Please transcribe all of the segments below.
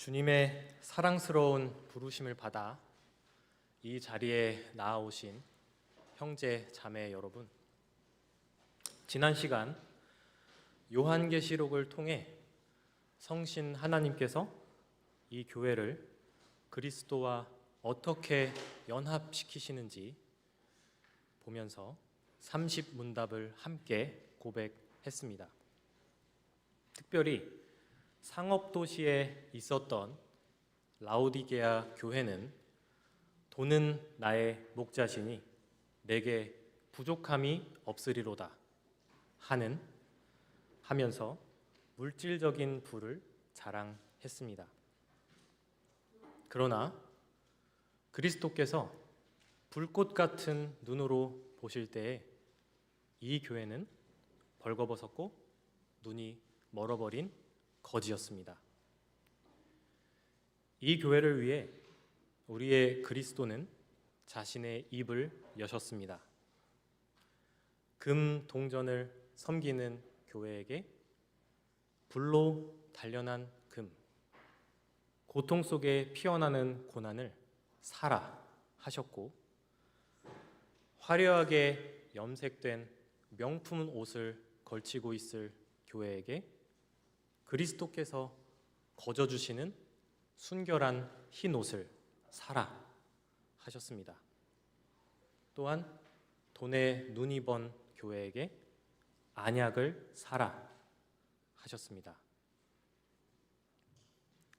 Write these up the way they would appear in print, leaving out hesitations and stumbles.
주님의 사랑스러운 부르심을 받아 이 자리에 나아오신 형제 자매 여러분, 지난 시간 요한계시록을 통해 성신 하나님께서 이 교회를 그리스도와 어떻게 연합시키시는지 보면서 30문답을 함께 고백했습니다. 특별히 상업도시에 있었던 라오디게아 교회는 돈은 나의 목자시니 내게 부족함이 없으리로다 하면서 물질적인 부를 자랑했습니다. 그러나 그리스도께서 불꽃 같은 눈으로 보실 때에 이 교회는 벌거벗었고 눈이 멀어버린 거지였습니다. 이 교회를 위해 우리의 그리스도는 자신의 입을 여셨습니다. 금 동전을 섬기는 교회에게 불로 단련한 금, 고통 속에 피어나는 고난을 사라 하셨고, 화려하게 염색된 명품 옷을 걸치고 있을 교회에게 그리스도께서 거저주시는 순결한 흰 옷을 사라 하셨습니다. 또한 돈에 눈이 번그 교회에게 안약을 사라 하셨습니다.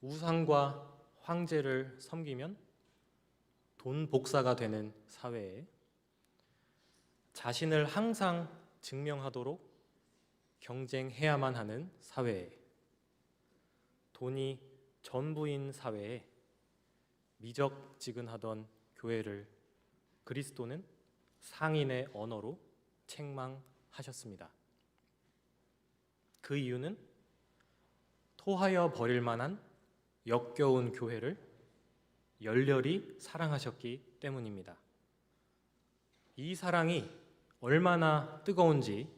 우상과 황제를 섬기면 돈 복사가 되는 사회에 자신을 항상 증명하도록 경쟁해야만 하는 사회에 돈이 전부인 사회에 미적지근하던 교회를 그리스도는 상인의 언어로 책망하셨습니다. 그 이유는 토하여 버릴 만한 역겨운 교회를 열렬히 사랑하셨기 때문입니다. 이 사랑이 얼마나 뜨거운지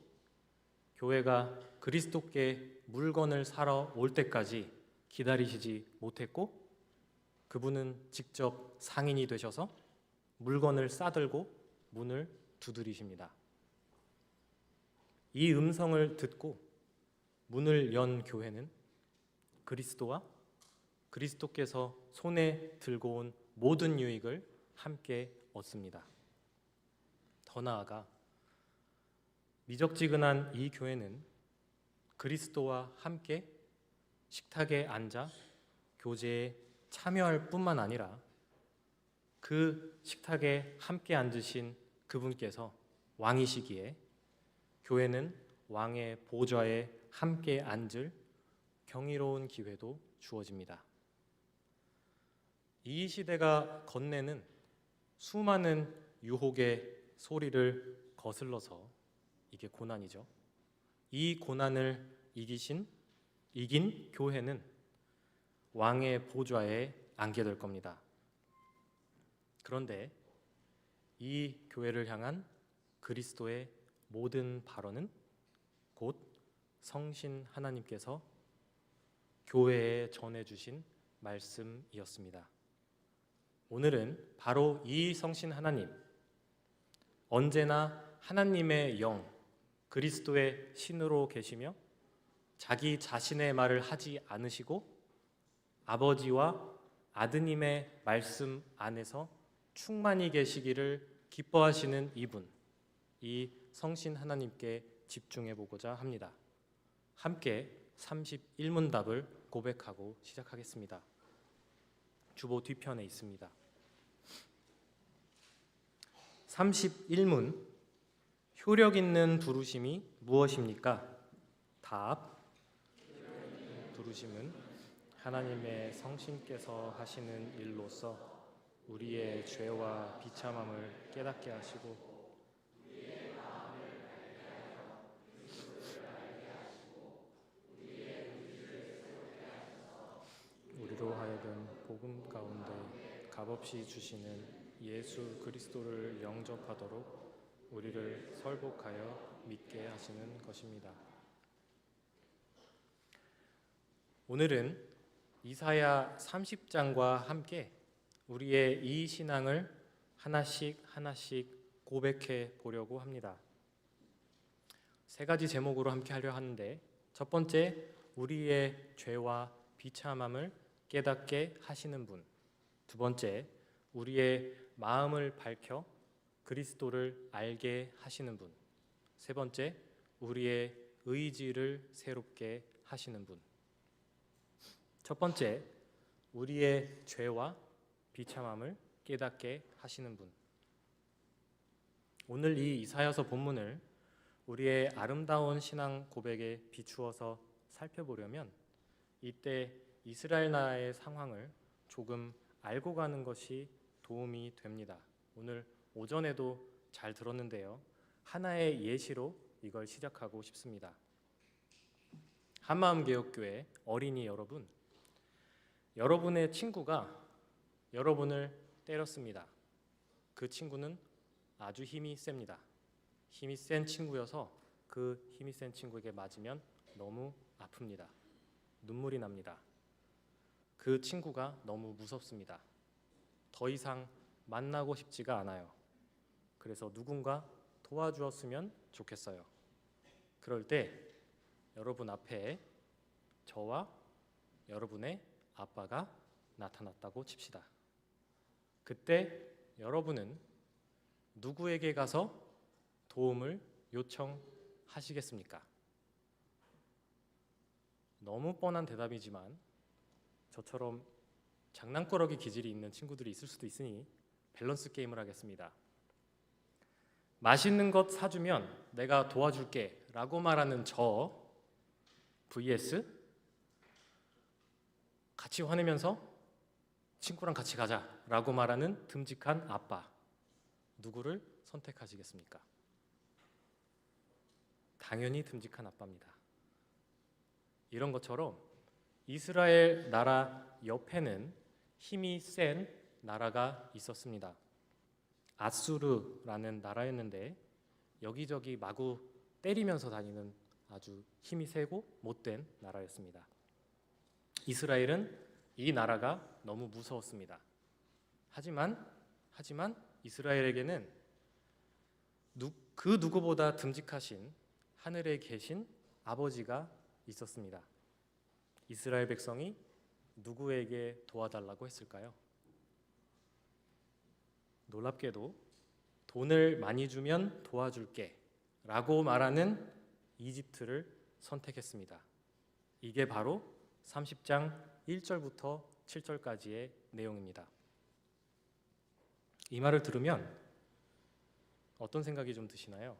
교회가 그리스도께 물건을 사러 올 때까지 기다리시지 못했고, 그분은 직접 상인이 되셔서 물건을 싸들고 문을 두드리십니다. 이 음성을 듣고 문을 연 교회는 그리스도와 그리스도께서 손에 들고 온 모든 유익을 함께 얻습니다. 더 나아가 미적지근한 이 교회는 그리스도와 함께 식탁에 앉아 교제에 참여할 뿐만 아니라 그 식탁에 함께 앉으신 그분께서 왕이시기에 교회는 왕의 보좌에 함께 앉을 경이로운 기회도 주어집니다. 이 시대가 건네는 수많은 유혹의 소리를 거슬러서 이게 고난이죠. 이 고난을 이긴 교회는 왕의 보좌에 앉게 될 겁니다. 그런데 이 교회를 향한 그리스도의 모든 발언은 곧 성신 하나님께서 교회에 전해주신 말씀이었습니다. 오늘은 바로 이 성신 하나님, 언제나 하나님의 영, 그리스도의 신으로 계시며 자기 자신의 말을 하지 않으시고 아버지와 아드님의 말씀 안에서 충만히 계시기를 기뻐하시는 이분, 이 성신 하나님께 집중해 보고자 합니다. 함께 31문답을 고백하고 시작하겠습니다. 주보 뒤편에 있습니다. 31문, 효력 있는 부르심이 무엇입니까? 답, 부르심은 하나님의 성신께서 하시는 일로서 우리의 죄와 비참함을 깨닫게 하시고 우리로 하여금 복음 가운데 값없이 주시는 예수 그리스도를 영접하도록 우리를 설복하여 믿게 하시는 것입니다. 오늘은 이사야 30장과 함께 우리의 이 신앙을 하나씩 고백해 보려고 합니다. 세 가지 제목으로 함께 하려 하는데, 첫 번째, 우리의 죄와 비참함을 깨닫게 하시는 분. 두 번째, 우리의 마음을 밝혀 그리스도를 알게 하시는 분. 세 번째, 우리의 의지를 새롭게 하시는 분. 첫 번째, 우리의 죄와 비참함을 깨닫게 하시는 분. 오늘 이 이사야서 본문을 우리의 아름다운 신앙 고백에 비추어서 살펴보려면 이때 이스라엘 나라의 상황을 조금 알고 가는 것이 도움이 됩니다. 오늘 오전에도 잘 들었는데요. 하나의 예시로 이걸 시작하고 싶습니다. 한마음개혁교회 어린이 여러분, 여러분의 친구가 여러분을 때렸습니다. 그 친구는 아주 힘이 셉니다. 힘이 센 친구여서 그 힘이 센 친구에게 맞으면 너무 아픕니다. 눈물이 납니다. 그 친구가 너무 무섭습니다. 더 이상 만나고 싶지가 않아요. 그래서 누군가 도와주었으면 좋겠어요. 그럴 때 여러분 앞에 저와 여러분의 아빠가 나타났다고 칩시다. 그때 여러분은 누구에게 가서 도움을 요청하시겠습니까? 너무 뻔한 대답이지만 저처럼 장난꾸러기 기질이 있는 친구들이 있을 수도 있으니 밸런스 게임을 하겠습니다. 맛있는 것 사주면 내가 도와줄게 라고 말하는 저 vs 같이 화내면서 친구랑 같이 가자 라고 말하는 듬직한 아빠, 누구를 선택하시겠습니까? 당연히 듬직한 아빠입니다. 이런 것처럼 이스라엘 나라 옆에는 힘이 센 나라가 있었습니다. 아수르라는 나라였는데 여기저기 마구 때리면서 다니는 아주 힘이 세고 못된 나라였습니다. 이스라엘은 이 나라가 너무 무서웠습니다. 하지만 이스라엘에게는 그 누구보다 듬직하신 하늘에 계신 아버지가 있었습니다. 이스라엘 백성이 누구에게 도와달라고 했을까요? 놀랍게도 돈을 많이 주면 도와줄게 라고 말하는 이집트를 선택했습니다. 이게 바로 30장 1절부터 7절까지의 내용입니다. 이 말을 들으면 어떤 생각이 좀 드시나요?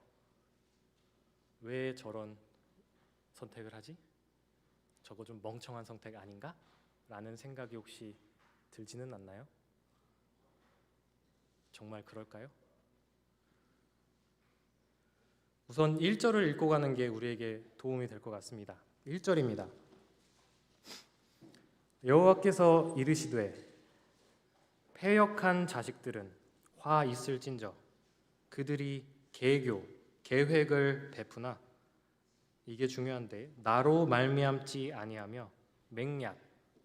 왜 저런 선택을 하지? 저거 좀 멍청한 선택 아닌가? 라는 생각이 혹시 들지는 않나요? 정말 그럴까요? 우선 1절을 읽고 가는 게 우리에게 도움이 될 것 같습니다. 1절입니다. 여호와께서 이르시되 패역한 자식들은 화 있을진저 그들이 계획을 베푸나, 이게 중요한데, 나로 말미암지 아니하며 맹약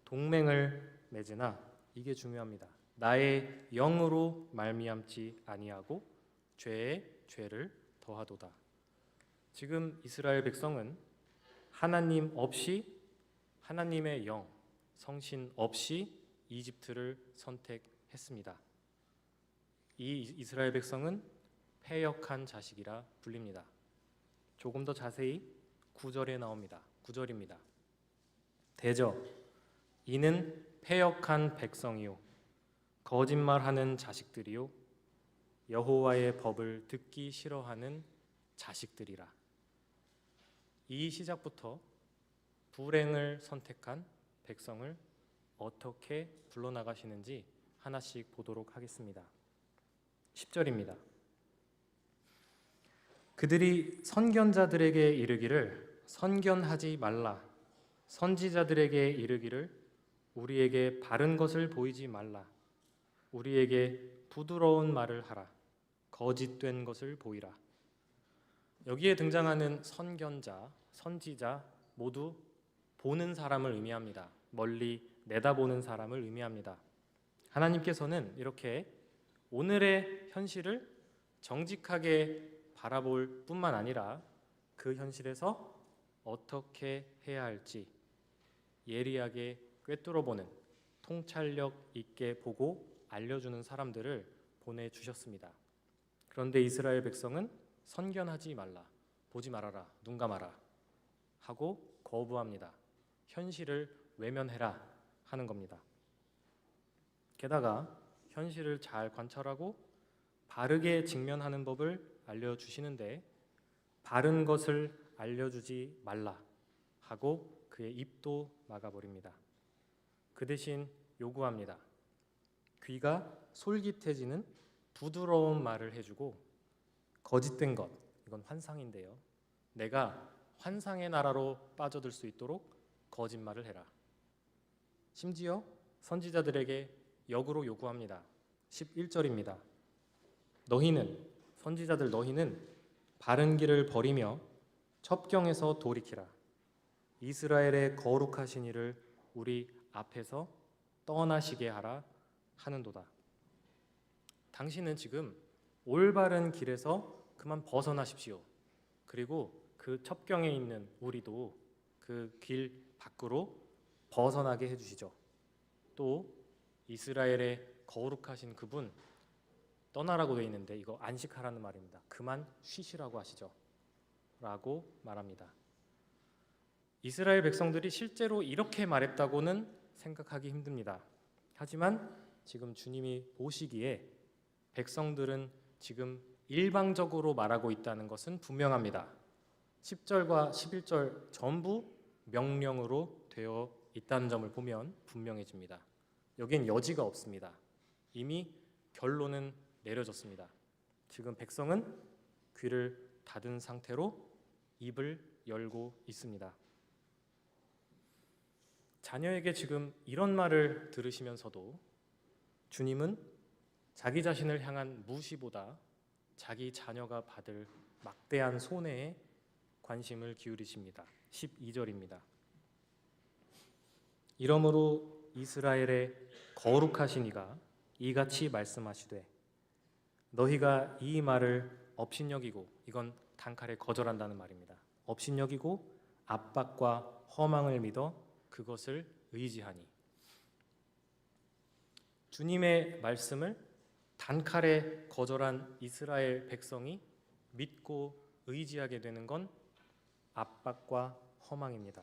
동맹을 맺으나, 이게 중요합니다. 나의 영으로 말미암지 아니하고 죄에 죄를 더하도다. 지금 이스라엘 백성은 하나님 없이, 하나님의 영, 성신 없이 이집트를 선택했습니다. 이 이스라엘 백성은 패역한 자식이라 불립니다. 조금 더 자세히 9절에 나옵니다. 9절입니다. 대저 이는 패역한 백성이요 거짓말하는 자식들이요 여호와의 법을 듣기 싫어하는 자식들이라. 이 시작부터 불행을 선택한 백성을 어떻게 불러나가시는지 하나씩 보도록 하겠습니다. 10절입니다. 그들이 선견자들에게 이르기를 선견하지 말라, 선지자들에게 이르기를 우리에게 바른 것을 보이지 말라, 우리에게 부드러운 말을 하라, 거짓된 것을 보이라. 여기에 등장하는 선견자, 선지자 모두 보는 사람을 의미합니다. 멀리 내다보는 사람을 의미합니다. 하나님께서는 이렇게 오늘의 현실을 정직하게 바라볼 뿐만 아니라 그 현실에서 어떻게 해야 할지 예리하게 꿰뚫어보는, 통찰력 있게 보고 알려주는 사람들을 보내주셨습니다. 그런데 이스라엘 백성은 선견하지 말라, 보지 말아라, 눈 감아라 하고 거부합니다. 현실을 외면해라 하는 겁니다. 게다가 현실을 잘 관찰하고 바르게 직면하는 법을 알려주시는데 바른 것을 알려주지 말라 하고 그의 입도 막아버립니다. 그 대신 요구합니다. 귀가 솔깃해지는 부드러운 말을 해주고 거짓된 것, 이건 환상인데요. 내가 환상의 나라로 빠져들 수 있도록 거짓말을 해라. 심지어 선지자들에게 역으로 요구합니다. 11절입니다. 선지자들 너희는 바른 길을 버리며 첩경에서 돌이키라. 이스라엘의 거룩하신 이를 우리 앞에서 떠나시게 하라 하는도다. 당신은 지금 올바른 길에서 그만 벗어나십시오. 그리고 그 첩경에 있는 우리도 그 길 밖으로 벗어나게 해주시죠. 또 이스라엘의 거룩하신 그분 떠나라고 되어 있는데 이거 안식하라는 말입니다. 그만 쉬시라고 하시죠. 라고 말합니다. 이스라엘 백성들이 실제로 이렇게 말했다고는 생각하기 힘듭니다. 하지만 지금 주님이 보시기에 백성들은 지금 일방적으로 말하고 있다는 것은 분명합니다. 10절과 11절 전부 명령으로 되어 있다는 점을 보면 분명해집니다. 여기엔 여지가 없습니다. 이미 결론은 내려졌습니다. 지금 백성은 귀를 닫은 상태로 입을 열고 있습니다. 자녀에게 지금 이런 말을 들으시면서도 주님은 자기 자신을 향한 무시보다 자기 자녀가 받을 막대한 손해에 관심을 기울이십니다. 12절입니다. 이러므로 이스라엘의 거룩하신 이가 이같이 말씀하시되 너희가 이 말을 업신여기고, 이건 단칼에 거절한다는 말입니다. 업신여기고 압박과 허망을 믿어 그것을 의지하니. 주님의 말씀을 단칼에 거절한 이스라엘 백성이 믿고 의지하게 되는 건 압박과 허망입니다.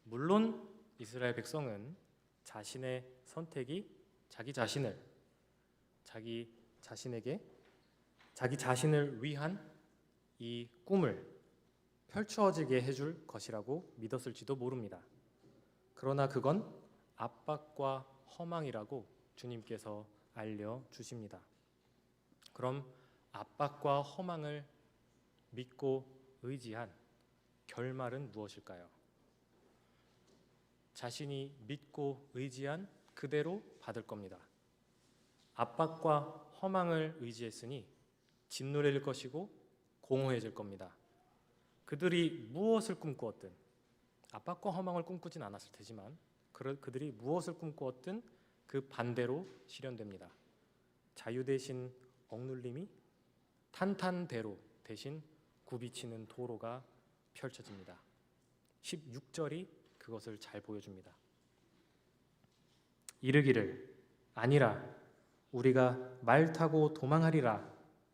물론 이스라엘 백성은 자신의 선택이 자기 자신을 위한 이 꿈을 펼쳐지게 해줄 것이라고 믿었을지도 모릅니다. 그러나 그건 압박과 허망이라고 주님께서 알려주십니다. 그럼 압박과 허망을 믿고 의지한 결말은 무엇일까요? 자신이 믿고 의지한 그대로 받을 겁니다. 압박과 허망을 의지했으니 짓누릴 것이고 공허해질 겁니다. 그들이 무엇을 꿈꾸었든, 압박과 허망을 꿈꾸진 않았을 테지만 그들이 무엇을 꿈꾸었든 그 반대로 실현됩니다. 자유 대신 억눌림이, 탄탄대로 대신 굽이치는 도로가 펼쳐집니다. 16절이 그것을 잘 보여줍니다. 이르기를 아니라 우리가 말 타고 도망하리라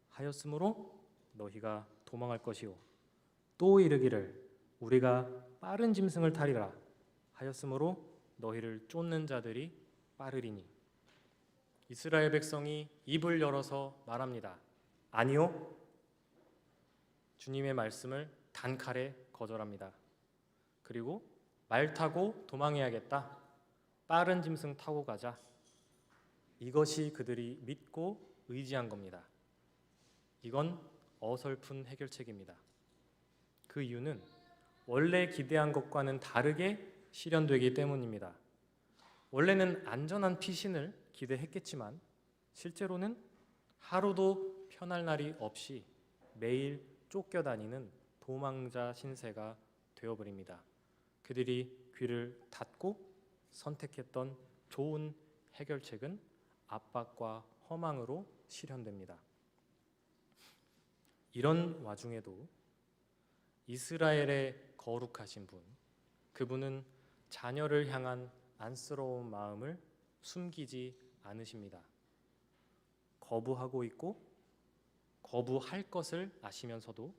하였으므로 너희가 도망할 것이요, 또 이르기를 우리가 빠른 짐승을 타리라 하였으므로 너희를 쫓는 자들이 빠르리니. 이스라엘 백성이 입을 열어서 말합니다. 아니요. 주님의 말씀을 단칼에 거절합니다. 그리고 말 타고 도망해야겠다, 빠른 짐승 타고 가자, 이것이 그들이 믿고 의지한 겁니다. 이건 어설픈 해결책입니다. 그 이유는 원래 기대한 것과는 다르게 실현되기 때문입니다. 원래는 안전한 피신을 기대했겠지만 실제로는 하루도 편할 날이 없이 매일 쫓겨다니는 도망자 신세가 되어버립니다. 그들이 귀를 닫고 선택했던 좋은 해결책은 압박과 허망으로 실현됩니다. 이런 와중에도 이스라엘의 거룩하신 분, 그분은 자녀를 향한 안쓰러운 마음을 숨기지 않으십니다. 거부하고 있고 거부할 것을 아시면서도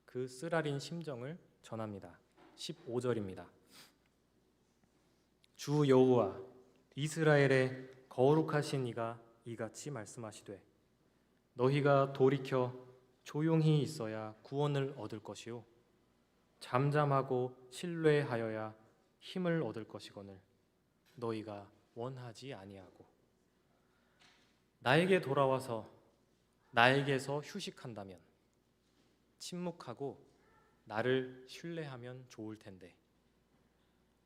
그 쓰라린 심정을 전합니다. 15절입니다. 주 여호와 이스라엘의 거룩하신 이가 이같이 말씀하시되 너희가 돌이켜 조용히 있어야 구원을 얻을 것이요 잠잠하고 신뢰하여야 힘을 얻을 것이거늘 너희가 원하지 아니하고 나에게 돌아와서 나에게서 휴식한다면 침묵하고 나를 신뢰하면 좋을 텐데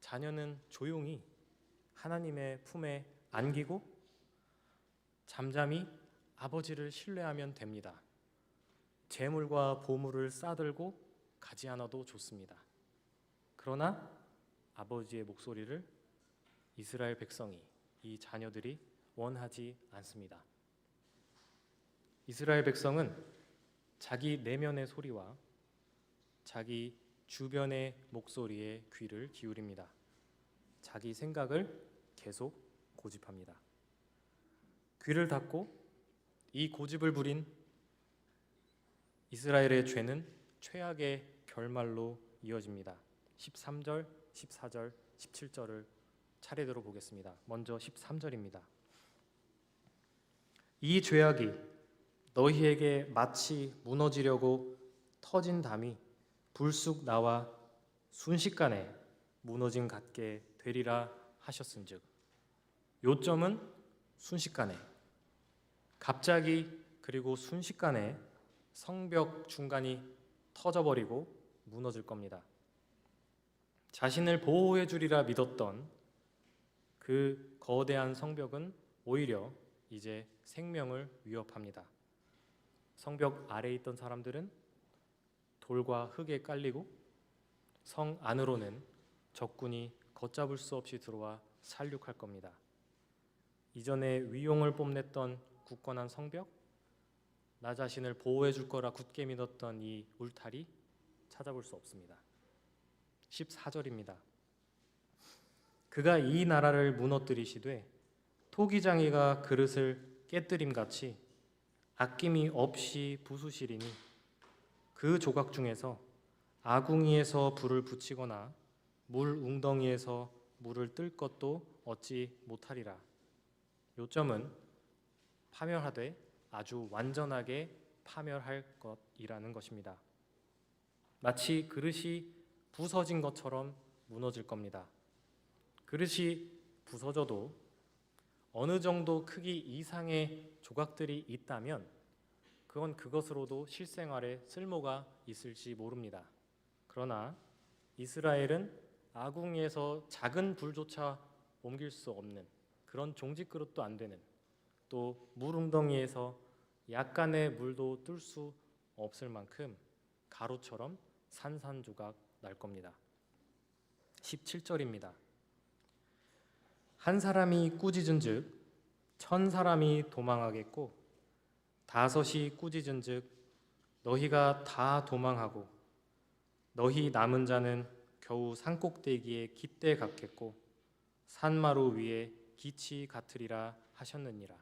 자녀는 조용히 하나님의 품에 안기고 잠잠히 아버지를 신뢰하면 됩니다. 재물과 보물을 싸들고 가지 않아도 좋습니다. 그러나 아버지의 목소리를 이스라엘 백성이, 이 자녀들이 원하지 않습니다. 이스라엘 백성은 자기 내면의 소리와 자기 주변의 목소리에 귀를 기울입니다. 자기 생각을 계속 고집합니다. 귀를 닫고 이 고집을 부린 이스라엘의 죄는 최악의 결말로 이어집니다. 13절, 14절, 17절을 차례대로 보겠습니다. 먼저 13절입니다. 이 죄악이 너희에게 마치 무너지려고 터진 담이 불쑥 나와 순식간에 무너짐 같게 되리라 하셨은즉 요점은 순식간에 갑자기 그리고 순식간에 성벽 중간이 터져버리고 무너질 겁니다. 자신을 보호해 주리라 믿었던 그 거대한 성벽은 오히려 이제 생명을 위협합니다. 성벽 아래에 있던 사람들은 돌과 흙에 깔리고 성 안으로는 적군이 걷잡을 수 없이 들어와 살육할 겁니다. 이전에 위용을 뽐냈던 굳건한 성벽, 나 자신을 보호해 줄 거라 굳게 믿었던 이 울타리 찾아볼 수 없습니다. 14절입니다. 그가 이 나라를 무너뜨리시되 토기장이가 그릇을 깨뜨림같이 아낌이 없이 부수시리니 그 조각 중에서 아궁이에서 불을 붙이거나 물 웅덩이에서 물을 뜰 것도 얻지 못하리라. 요점은 파멸하되 아주 완전하게 파멸할 것이라는 것입니다. 마치 그릇이 부서진 것처럼 무너질 겁니다. 그릇이 부서져도 어느 정도 크기 이상의 조각들이 있다면 그건 그것으로도 실생활에 쓸모가 있을지 모릅니다. 그러나 이스라엘은 아궁이에서 작은 불조차 옮길 수 없는 그런 종짓그릇도 안 되는, 또 물웅덩이에서 약간의 물도 뜰 수 없을 만큼 가루처럼 산산조각 날 겁니다. 17절입니다. 한 사람이 꾸짖은즉 1000사람이 도망하겠고 5이 꾸짖은즉 너희가 다 도망하고 너희 남은 자는 겨우 산꼭대기에 깃대 같겠고 산마루 위에 기치 같으리라 하셨느니라.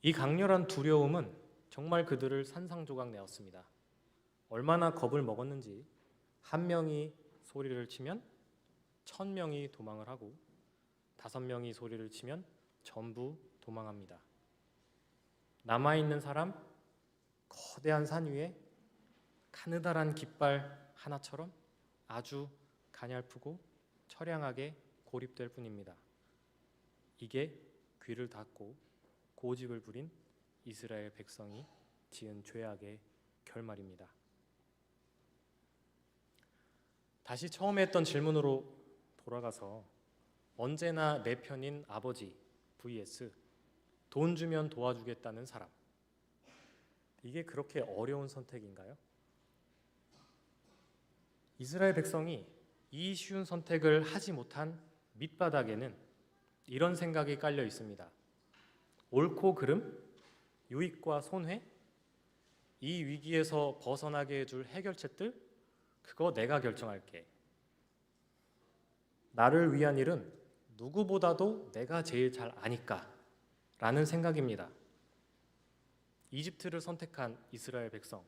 이 강렬한 두려움은 정말 그들을 산산조각 내었습니다. 얼마나 겁을 먹었는지 한 명이 소리를 치면 1000명이 도망을 하고 5명이 소리를 치면 전부 도망합니다. 남아있는 사람 거대한 산 위에 가느다란 깃발 하나처럼 아주 가냘프고 처량하게 고립될 뿐입니다. 이게 귀를 닫고 고집을 부린 이스라엘 백성이 지은 죄악의 결말입니다. 다시 처음에 했던 질문으로 돌아가서 언제나 내 편인 아버지 vs 돈 주면 도와주겠다는 사람, 이게 그렇게 어려운 선택인가요? 이스라엘 백성이 이 쉬운 선택을 하지 못한 밑바닥에는 이런 생각이 깔려 있습니다. 옳고 그름, 유익과 손해, 이 위기에서 벗어나게 해줄 해결책들, 그거 내가 결정할게. 나를 위한 일은 누구보다도 내가 제일 잘 아니까 라는 생각입니다. 이집트를 선택한 이스라엘 백성,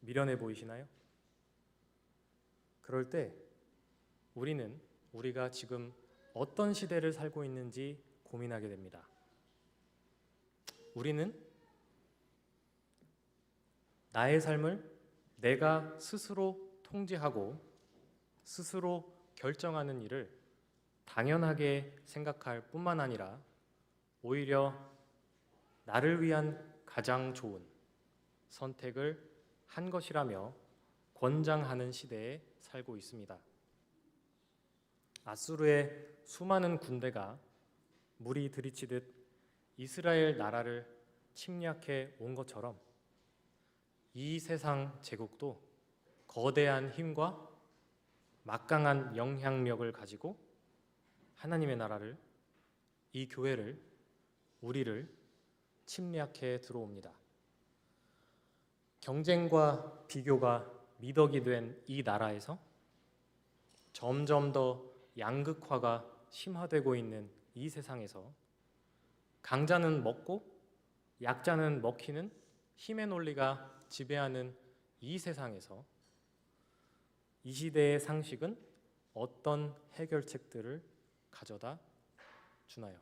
미련해 보이시나요? 그럴 때 우리가 지금 어떤 시대를 살고 있는지 고민하게 됩니다. 우리는 나의 삶을 내가 스스로 통제하고 스스로 결정하는 일을 당연하게 생각할 뿐만 아니라 오히려 나를 위한 가장 좋은 선택을 한 것이라며 권장하는 시대에 살고 있습니다. 아수르의 수많은 군대가 물이 들이치듯 이스라엘 나라를 침략해 온 것처럼 이 세상 제국도 거대한 힘과 막강한 영향력을 가지고 하나님의 나라를, 이 교회를, 우리를 침략해 들어옵니다. 경쟁과 비교가 미덕이 된 이 나라에서 점점 더 양극화가 심화되고 있는 이 세상에서 강자는 먹고 약자는 먹히는 힘의 논리가 지배하는 이 세상에서 이 시대의 상식은 어떤 해결책들을 가져다 주나요?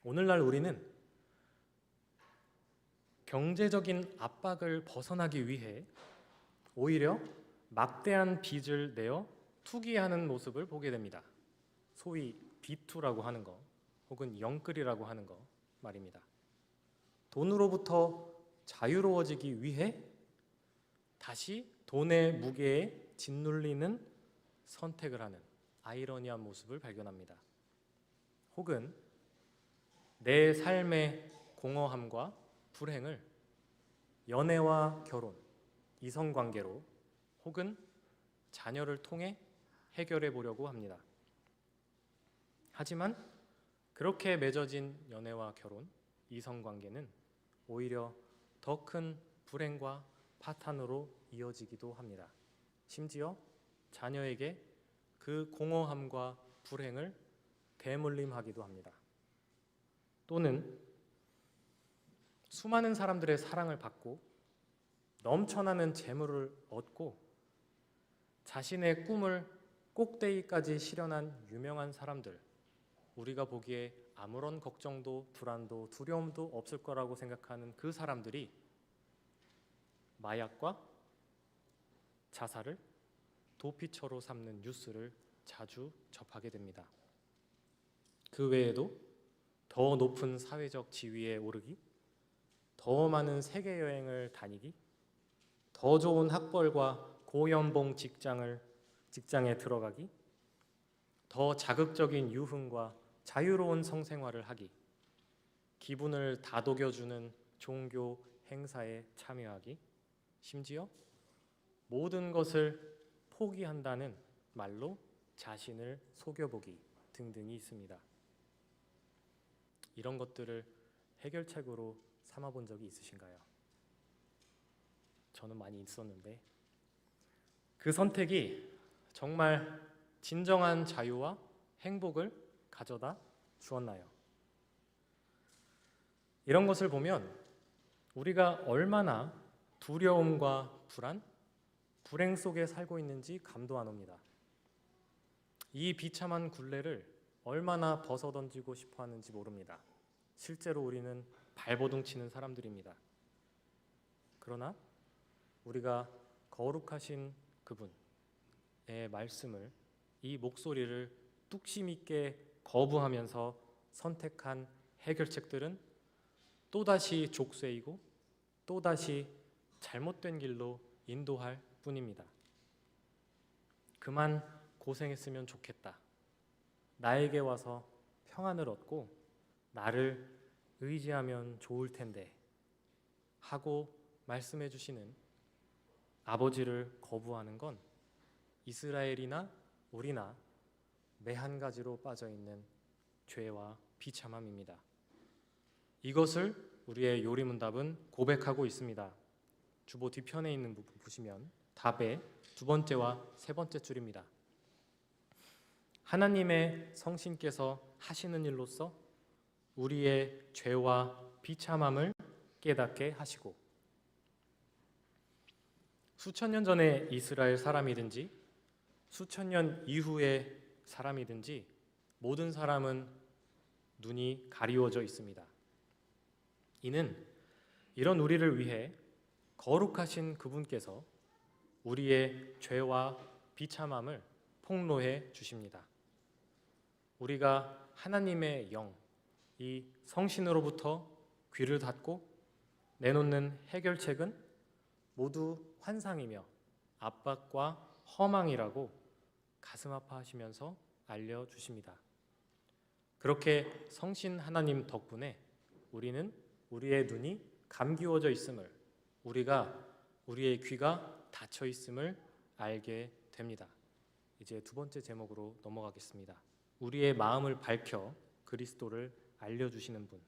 오늘날 우리는 경제적인 압박을 벗어나기 위해 오히려 막대한 빚을 내어 투기하는 모습을 보게 됩니다. 소위 비투라고 하는 거 혹은 영끌이라고 하는 거 말입니다. 돈으로부터 자유로워지기 위해 다시 돈의 무게에 짓눌리는 선택을 하는 아이러니한 모습을 발견합니다. 혹은 내 삶의 공허함과 불행을 연애와 결혼, 이성관계로 혹은 자녀를 통해 해결해 보려고 합니다. 하지만 그렇게 맺어진 연애와 결혼, 이성관계는 오히려 더 큰 불행과 파탄으로 이어지기도 합니다. 심지어 자녀에게 그 공허함과 불행을 대물림하기도 합니다. 또는 수많은 사람들의 사랑을 받고 넘쳐나는 재물을 얻고 자신의 꿈을 꼭대기까지 실현한 유명한 사람들, 우리가 보기에 아무런 걱정도 불안도 두려움도 없을 거라고 생각하는 그 사람들이 마약과 자살을 도피처로 삼는 뉴스를 자주 접하게 됩니다. 그 외에도 더 높은 사회적 지위에 오르기, 더 많은 세계 여행을 다니기, 더 좋은 학벌과 고연봉 직장에 들어가기, 더 자극적인 유흥과 자유로운 성생활을 하기, 기분을 다독여주는 종교 행사에 참여하기, 심지어 모든 것을 포기한다는 말로 자신을 속여보기 등등이 있습니다. 이런 것들을 해결책으로 삼아본 적이 있으신가요? 저는 많이 있었는데 그 선택이 정말 진정한 자유와 행복을 가져다 주었나요? 이런 것을 보면 우리가 얼마나 두려움과 불안, 불행 속에 살고 있는지 감도 안 옵니다. 이 비참한 굴레를 얼마나 벗어던지고 싶어 하는지 모릅니다. 실제로 우리는 발버둥 치는 사람들입니다. 그러나 우리가 거룩하신 그분의 말씀을, 이 목소리를 뚝심 있게 거부하면서 선택한 해결책들은 또다시 족쇄이고 또다시 잘못된 길로 인도할 뿐입니다. 그만 고생했으면 좋겠다. 나에게 와서 평안을 얻고 나를 의지하면 좋을 텐데 하고 말씀해 주시는 아버지를 거부하는 건 이스라엘이나 우리나 매 한 가지로 빠져 있는 죄와 비참함입니다. 이것을 우리의 요리문답은 고백하고 있습니다. 주보 뒤편에 있는 부분 보시면 답의 두 번째와 세 번째 줄입니다. 하나님의 성신께서 하시는 일로서 우리의 죄와 비참함을 깨닫게 하시고, 수천 년 전의 이스라엘 사람이든지 수천 년 이후의 사람이든지 모든 사람은 눈이 가리워져 있습니다. 이는 이런 우리를 위해 거룩하신 그분께서 우리의 죄와 비참함을 폭로해 주십니다. 우리가 하나님의 영, 이 성신으로부터 귀를 닫고 내놓는 해결책은 모두 환상이며 압박과 허망이라고 가슴 아파하시면서 알려주십니다. 그렇게 성신 하나님 덕분에 우리는 우리의 눈이 감기워져 있음을, 우리의 귀가 닫혀 있음을 알게 됩니다. 이제 두 번째 제목으로 넘어가겠습니다. 우리의 마음을 밝혀 그리스도를 알려주시는 분.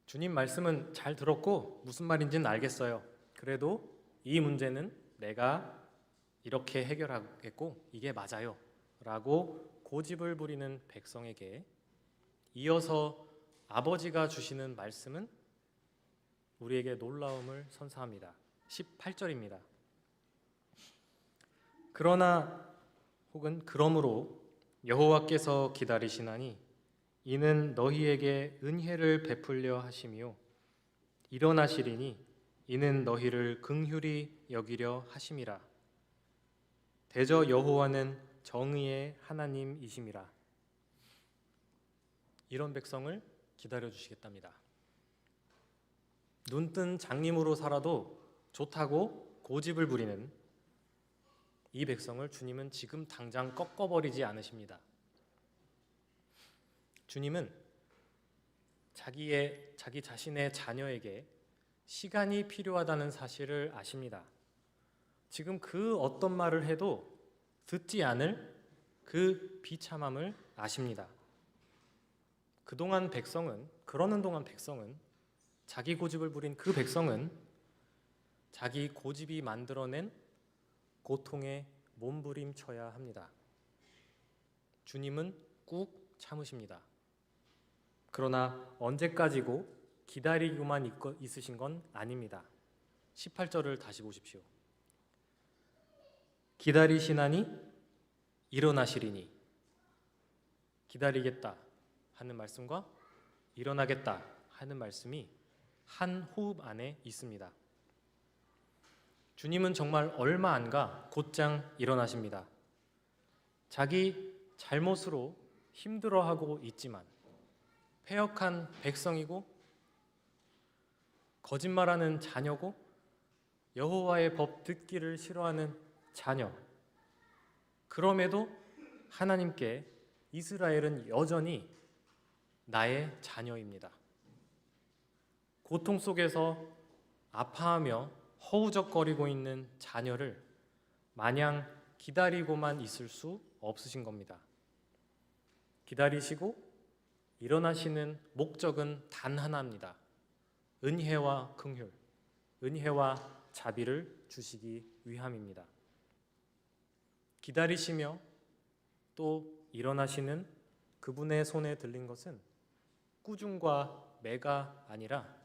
주님 말씀은 잘 들었고 무슨 말인지는 알겠어요. 그래도 이 문제는 내가 이렇게 해결하겠고 이게 맞아요 라고 고집을 부리는 백성에게 이어서 아버지가 주시는 말씀은 우리에게 놀라움을 선사합니다. 18절입니다. 그러나 혹은 그러므로 여호와께서 기다리시나니 이는 너희에게 은혜를 베풀려 하심이요 일어나시리니 이는 너희를 긍휼히 여기려 하심이라. 대저 여호와는 정의의 하나님이심이라. 이런 백성을 기다려 주시겠답니다. 눈뜬 장님으로 살아도 좋다고 고집을 부리는 이 백성을 주님은 지금 당장 꺾어버리지 않으십니다. 주님은 자기 자신의 자녀에게 시간이 필요하다는 사실을 아십니다. 지금 그 어떤 말을 해도 듣지 않을 그 비참함을 아십니다. 그러는 동안 백성은 자기 고집을 부린 그 백성은 자기 고집이 만들어낸 고통에 몸부림쳐야 합니다. 주님은 꾹 참으십니다. 그러나 언제까지고 기다리고만 있으신 건 아닙니다. 18절을 다시 보십시오. 기다리시나니 일어나시리니. 기다리겠다 하는 말씀과 일어나겠다 하는 말씀이 한 호흡 안에 있습니다. 주님은 정말 얼마 안 가 곧장 일어나십니다. 자기 잘못으로 힘들어하고 있지만 패역한 백성이고 거짓말하는 자녀고 여호와의 법 듣기를 싫어하는 자녀, 그럼에도 하나님께 이스라엘은 여전히 나의 자녀입니다. 고통 속에서 아파하며 허우적거리고 있는 자녀를 마냥 기다리고만 있을 수 없으신 겁니다. 기다리시고 일어나시는 목적은 단 하나입니다. 은혜와 긍휼, 은혜와 자비를 주시기 위함입니다. 기다리시며 또 일어나시는 그분의 손에 들린 것은 꾸중과 매가 아니라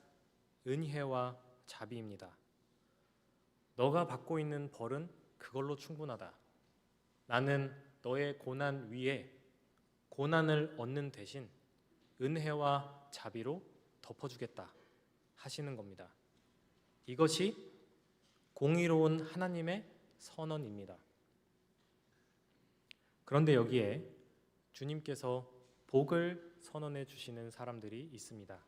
은혜와 자비입니다. 너가 받고 있는 벌은 그걸로 충분하다. 나는 너의 고난 위에 고난을 얻는 대신 은혜와 자비로 덮어주겠다 하시는 겁니다. 이것이 공의로운 하나님의 선언입니다. 그런데 여기에 주님께서 복을 선언해 주시는 사람들이 있습니다.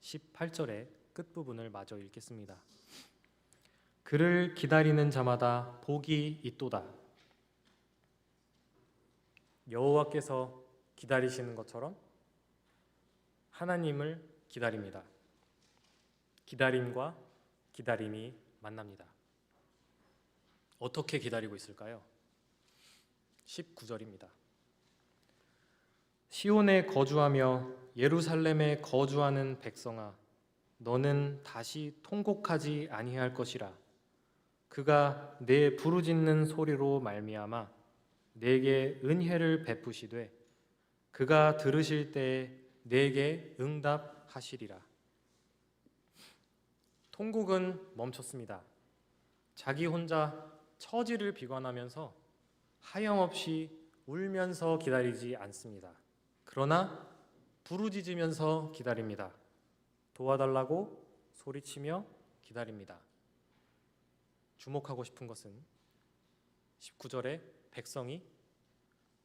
18절의 끝부분을 마저 읽겠습니다. 그를 기다리는 자마다 복이 있도다. 여호와께서 기다리시는 것처럼 하나님을 기다립니다. 기다림과 기다림이 만납니다. 어떻게 기다리고 있을까요? 19절입니다. 시온에 거주하며 예루살렘에 거주하는 백성아, 너는 다시 통곡하지 아니할 것이라. 그가 내 부르짖는 소리로 말미암아 내게 은혜를 베푸시되 그가 들으실 때에 내게 응답하시리라. 통곡은 멈췄습니다. 자기 혼자 처지를 비관하면서 하염없이 울면서 기다리지 않습니다. 그러나 부르짖으면서 기다립니다. 도와달라고 소리치며 기다립니다. 주목하고 싶은 것은 19절에 백성이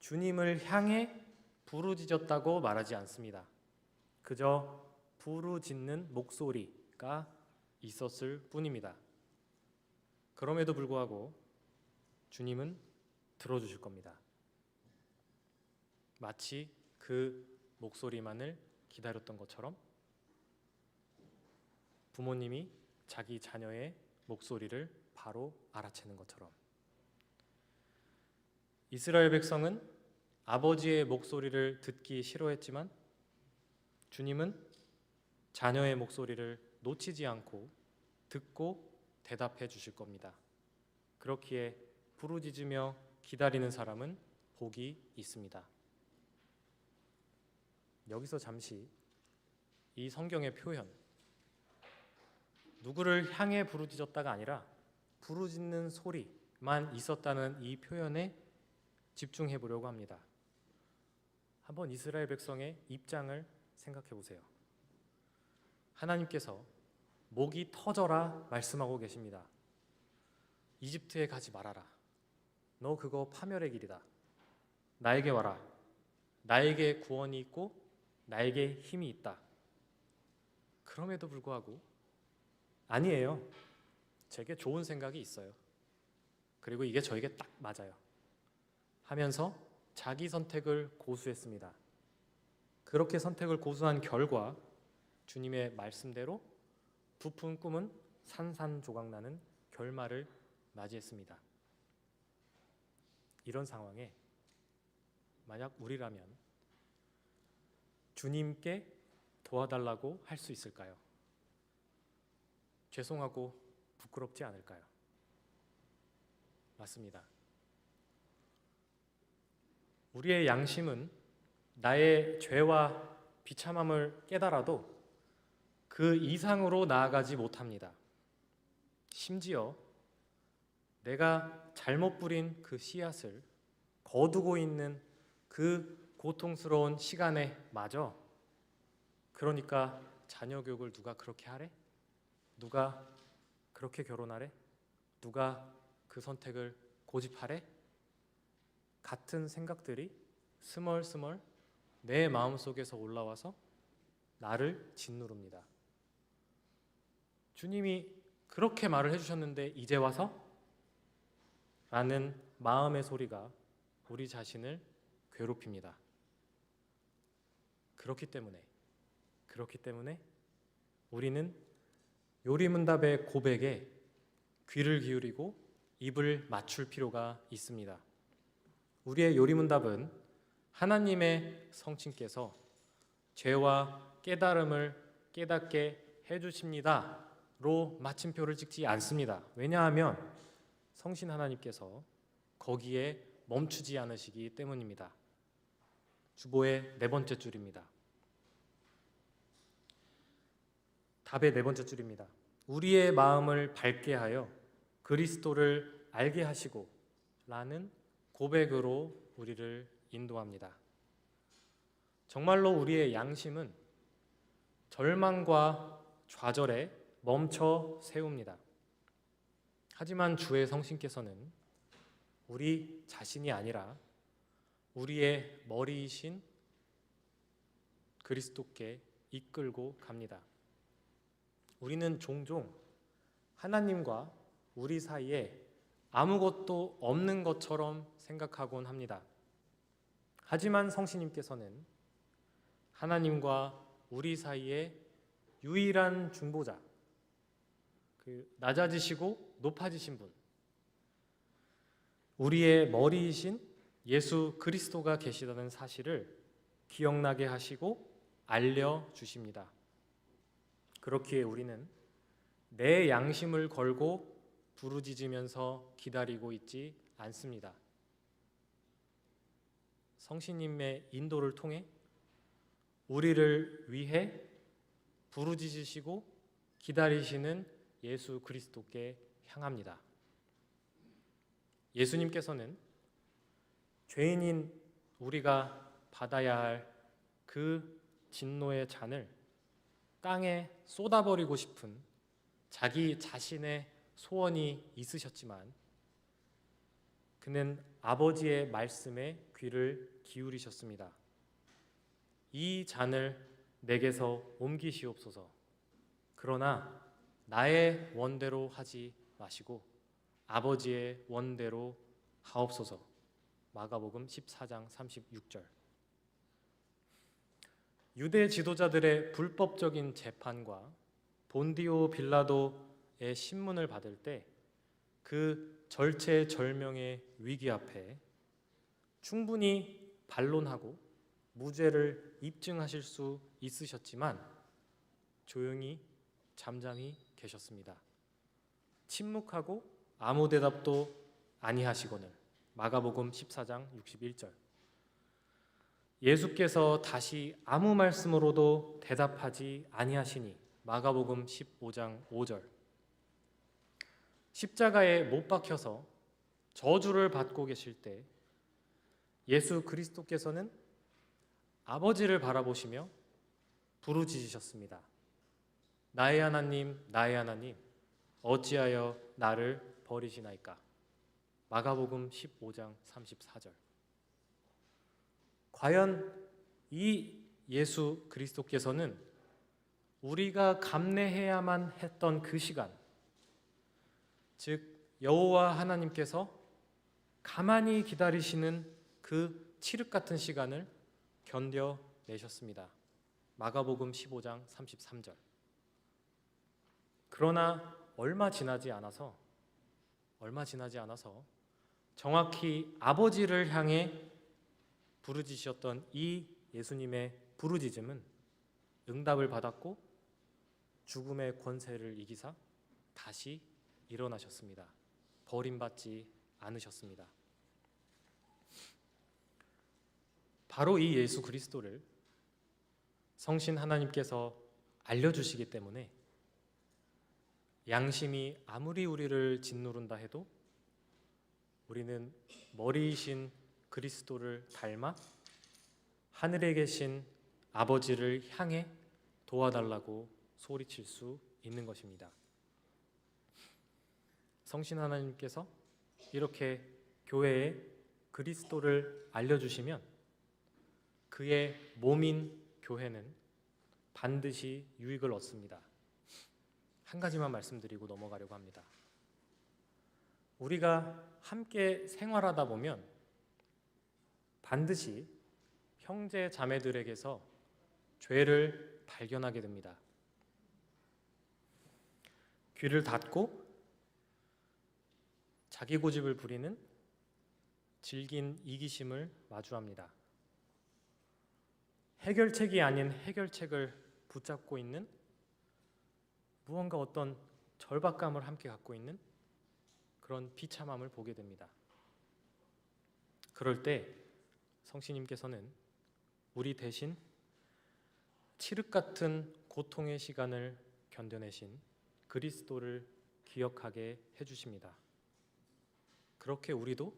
주님을 향해 부르짖었다고 말하지 않습니다. 그저 부르짖는 목소리가 있었을 뿐입니다. 그럼에도 불구하고 주님은 들어주실 겁니다. 마치 그 목소리만을 기다렸던 것처럼 부모님이 자기 자녀의 목소리를 바로 알아채는 것처럼 이스라엘 백성은 아버지의 목소리를 듣기 싫어했지만 주님은 자녀의 목소리를 놓치지 않고 듣고 대답해 주실 겁니다. 그렇기에 부르짖으며 기다리는 사람은 복이 있습니다. 여기서 잠시 이 성경의 표현, 누구를 향해 부르짖었다가 아니라 부르짖는 소리만 있었다는 이 표현에 집중해 보려고 합니다. 한번 이스라엘 백성의 입장을 생각해 보세요. 하나님께서 목이 터져라 말씀하고 계십니다. 이집트에 가지 말아라. 너 그거 파멸의 길이다. 나에게 와라. 나에게 구원이 있고 나에게 힘이 있다. 그럼에도 불구하고 아니에요. 제게 좋은 생각이 있어요. 그리고 이게 저에게 딱 맞아요. 하면서 자기 선택을 고수했습니다. 그렇게 선택을 고수한 결과 주님의 말씀대로 부푼 꿈은 산산조각나는 결말을 맞이했습니다. 이런 상황에 만약 우리라면 주님께 도와달라고 할 수 있을까요? 죄송하고 부끄럽지 않을까요? 맞습니다. 우리의 양심은 나의 죄와 비참함을 깨달아도 그 이상으로 나아가지 못합니다. 심지어 내가 잘못 뿌린 그 씨앗을 거두고 있는 그 고통스러운 시간에 마저 그러니까 자녀 교육을 누가 그렇게 하래? 누가 그렇게 결혼하래? 누가 그 선택을 고집하래? 같은 생각들이 스멀스멀 내 마음속에서 올라와서 나를 짓누릅니다. 주님이 그렇게 말을 해주셨는데 이제 와서? 라는 마음의 소리가 우리 자신을 괴롭힙니다. 그렇기 때문에 우리는 요리문답의 고백에 귀를 기울이고 입을 맞출 필요가 있습니다. 우리의 요리문답은 하나님의 성친께서 죄와 깨달음을 깨닫게 해주십니다로 마침표를 찍지 않습니다. 왜냐하면 성신 하나님께서 거기에 멈추지 않으시기 때문입니다. 주보의 네 번째 줄입니다. 답의 네 번째 줄입니다. 우리의 마음을 밝게 하여 그리스도를 알게 하시고 라는 고백으로 우리를 인도합니다. 정말로 우리의 양심은 절망과 좌절에 멈춰 세웁니다. 하지만 주의 성신께서는 우리 자신이 아니라 우리의 머리이신 그리스도께 이끌고 갑니다. 우리는 종종 하나님과 우리 사이에 아무것도 없는 것처럼 생각하곤 합니다. 하지만 성신님께서는 하나님과 우리 사이의 유일한 중보자, 낮아지시고 높아지신 분, 우리의 머리이신 예수 그리스도가 계시다는 사실을 기억나게 하시고 알려주십니다. 그렇기에 우리는 내 양심을 걸고 부르짖으면서 기다리고 있지 않습니다. 성신님의 인도를 통해 우리를 위해 부르짖으시고 기다리시는 예수 그리스도께 향합니다. 예수님께서는 죄인인 우리가 받아야 할 그 진노의 잔을 땅에 쏟아버리고 싶은 자기 자신의 소원이 있으셨지만 그는 아버지의 말씀에 귀를 기울이셨습니다. 이 잔을 내게서 옮기시옵소서. 그러나 나의 원대로 하지 마시고 아버지의 원대로 하옵소서. 마가복음 14장 36절. 유대 지도자들의 불법적인 재판과 본디오 빌라도의 신문을 받을 때 그 절체절명의 위기 앞에 충분히 반론하고 무죄를 입증하실 수 있으셨지만 조용히 잠잠히 계셨습니다. 침묵하고 아무 대답도 아니하시거늘. 마가복음 14장 61절. 예수께서 다시 아무 말씀으로도 대답하지 아니하시니. 마가복음 15장 5절. 십자가에 못 박혀서 저주를 받고 계실 때 예수 그리스도께서는 아버지를 바라보시며 부르짖으셨습니다. 나의 하나님, 나의 하나님, 어찌하여 나를 버리시나이까. 마가복음 15장 34절. 과연 이 예수 그리스도께서는 우리가 감내해야만 했던 그 시간, 즉 여호와 하나님께서 가만히 기다리시는 그 칠흑 같은 시간을 견뎌내셨습니다. 마가복음 15장 33절. 그러나 얼마 지나지 않아서 정확히 아버지를 향해 부르짖으셨던 이 예수님의 부르짖음은 응답을 받았고 죽음의 권세를 이기사 다시 일어나셨습니다. 버림받지 않으셨습니다. 바로 이 예수 그리스도를 성신 하나님께서 알려주시기 때문에 양심이 아무리 우리를 짓누른다 해도 우리는 머리이신 그리스도를 닮아 하늘에 계신 아버지를 향해 도와달라고 소리칠 수 있는 것입니다. 성신 하나님께서 이렇게 교회에 그리스도를 알려주시면 그의 몸인 교회는 반드시 유익을 얻습니다. 한 가지만 말씀드리고 넘어가려고 합니다. 우리가 함께 생활하다 보면 반드시 형제 자매들에게서 죄를 발견하게 됩니다. 귀를 닫고 자기 고집을 부리는 질긴 이기심을 마주합니다. 해결책이 아닌 해결책을 붙잡고 있는 무언가 어떤 절박감을 함께 갖고 있는 그런 비참함을 보게 됩니다. 그럴 때 성신님께서는 우리 대신 칠흑 같은 고통의 시간을 견뎌내신 그리스도를 기억하게 해주십니다. 그렇게 우리도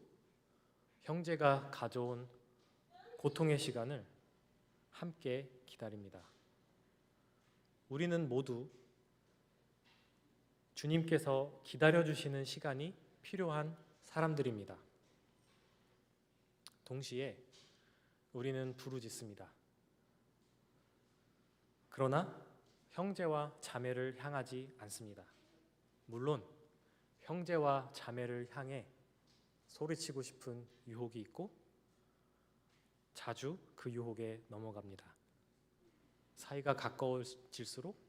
형제가 가져온 고통의 시간을 함께 기다립니다. 우리는 모두 주님께서 기다려주시는 시간이 필요한 사람들입니다. 동시에 우리는 부르짖습니다. 그러나 형제와 자매를 향하지 않습니다. 물론 형제와 자매를 향해 소리치고 싶은 유혹이 있고 자주 그 유혹에 넘어갑니다. 사이가 가까워질수록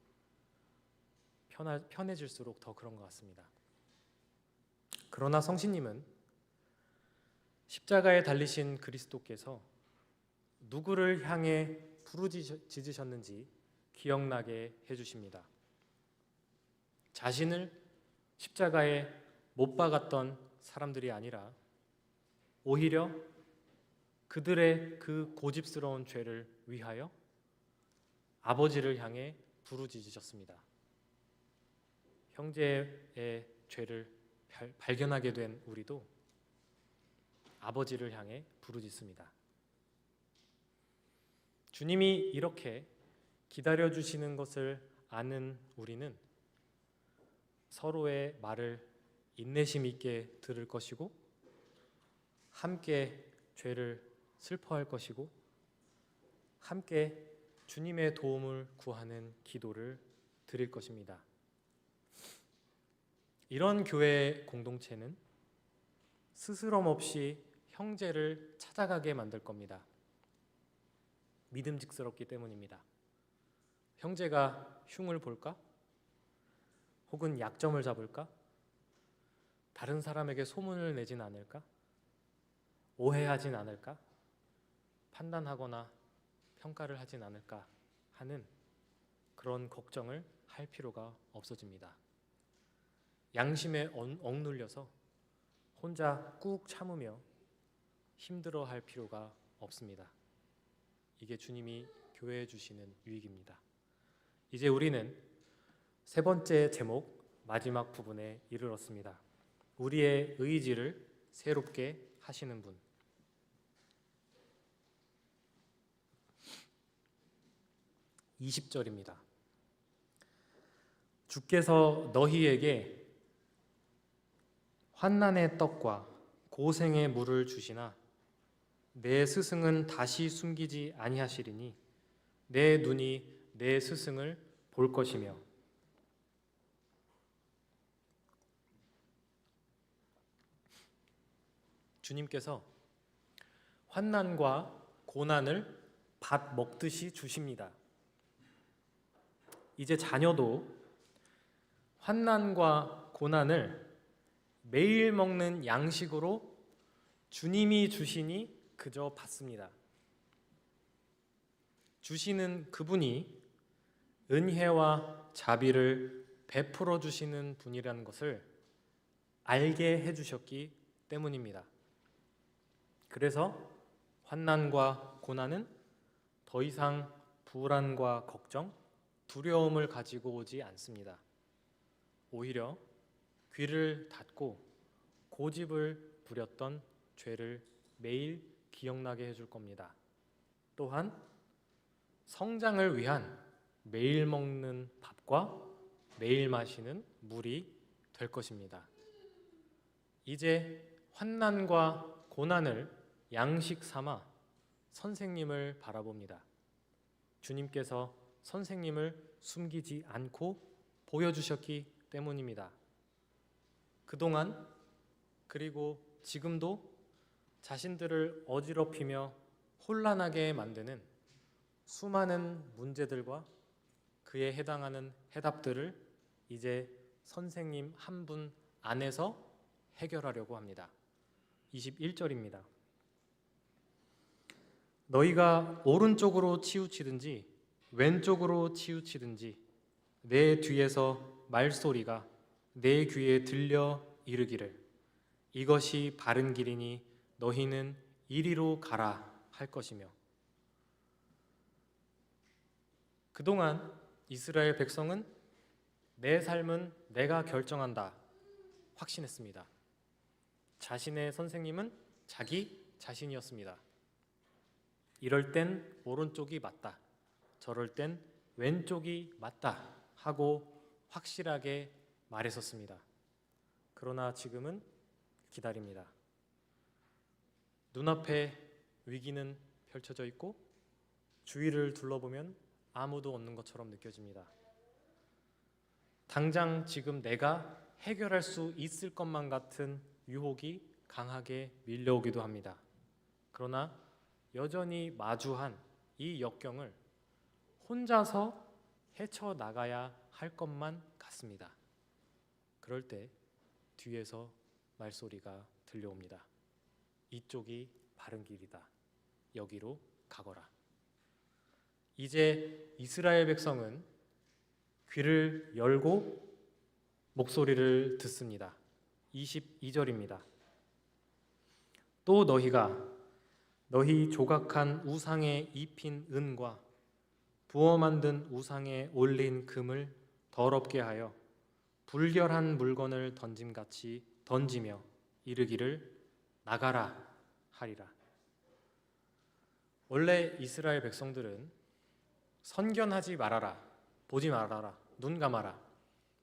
편해질수록 더 그런 것 같습니다. 그러나 성신님은 십자가에 달리신 그리스도께서 누구를 향해 부르짖으셨는지 기억나게 해주십니다. 자신을 십자가에 못 박았던 사람들이 아니라 오히려 그들의 그 고집스러운 죄를 위하여 아버지를 향해 부르짖으셨습니다. 형제의 죄를 발견하게 된 우리도 아버지를 향해 부르짖습니다. 주님이 이렇게 기다려주시는 것을 아는 우리는 서로의 말을 인내심 있게 들을 것이고 함께 죄를 슬퍼할 것이고 함께 주님의 도움을 구하는 기도를 드릴 것입니다. 이런 교회의 공동체는 스스럼 없이 형제를 찾아가게 만들 겁니다. 믿음직스럽기 때문입니다. 형제가 흉을 볼까? 혹은 약점을 잡을까? 다른 사람에게 소문을 내진 않을까? 오해하진 않을까? 판단하거나 평가를 하진 않을까 하는 그런 걱정을 할 필요가 없어집니다. 양심에 억눌려서 혼자 꾹 참으며 힘들어할 필요가 없습니다. 이게 주님이 교회에 주시는 유익입니다. 이제 우리는 세 번째 제목 마지막 부분에 이르렀습니다. 우리의 의지를 새롭게 하시는 분. 20절입니다. 주께서 너희에게 환난의 떡과 고생의 물을 주시나 내 스승은 다시 숨기지 아니하시리니 내 눈이 내 스승을 볼 것이며 주님께서 환난과 고난을 밥 먹듯이 주십니다. 이제 자녀도 환난과 고난을 매일 먹는 양식으로 주님이 주시니 그저 받습니다. 주시는 그분이 은혜와 자비를 베풀어 주시는 분이라는 것을 알게 해주셨기 때문입니다. 그래서 환난과 고난은 더 이상 불안과 걱정, 두려움을 가지고 오지 않습니다. 오히려 귀를 닫고 고집을 부렸던 죄를 매일 기억나게 해줄 겁니다. 또한 성장을 위한 매일 먹는 밥과 매일 마시는 물이 될 것입니다. 이제 환난과 고난을 양식 삼아 선생님을 바라봅니다. 주님께서 선생님을 숨기지 않고 보여주셨기 때문입니다. 그동안 그리고 지금도 자신들을 어지럽히며 혼란하게 만드는 수많은 문제들과 그에 해당하는 해답들을 이제 선생님 한 분 안에서 해결하려고 합니다. 21절입니다. 너희가 오른쪽으로 치우치든지 왼쪽으로 치우치든지 내 뒤에서 말소리가 내 귀에 들려 이르기를 이것이 바른 길이니 너희는 이리로 가라 할 것이며 그동안 이스라엘 백성은 내 삶은 내가 결정한다 확신했습니다. 자신의 선생님은 자기 자신이었습니다. 이럴 땐 오른쪽이 맞다, 저럴 땐 왼쪽이 맞다 하고 확실하게 말했었습니다. 그러나 지금은 기다립니다. 눈앞에 위기는 펼쳐져 있고 주위를 둘러보면 아무도 없는 것처럼 느껴집니다. 당장 지금 내가 해결할 수 있을 것만 같은 유혹이 강하게 밀려오기도 합니다. 그러나 여전히 마주한 이 역경을 혼자서 헤쳐나가야 할 것만 같습니다. 그럴 때 뒤에서 말소리가 들려옵니다. 이쪽이 바른 길이다. 여기로 가거라. 이제 이스라엘 백성은 귀를 열고 목소리를 듣습니다. 22절입니다. 또 너희가 너희 조각한 우상에 입힌 은과 부어 만든 우상에 올린 금을 더럽게 하여 불결한 물건을 던짐같이 던지며 이르기를 나가라 하리라. 원래 이스라엘 백성들은 선견하지 말아라, 보지 말아라, 눈 감아라,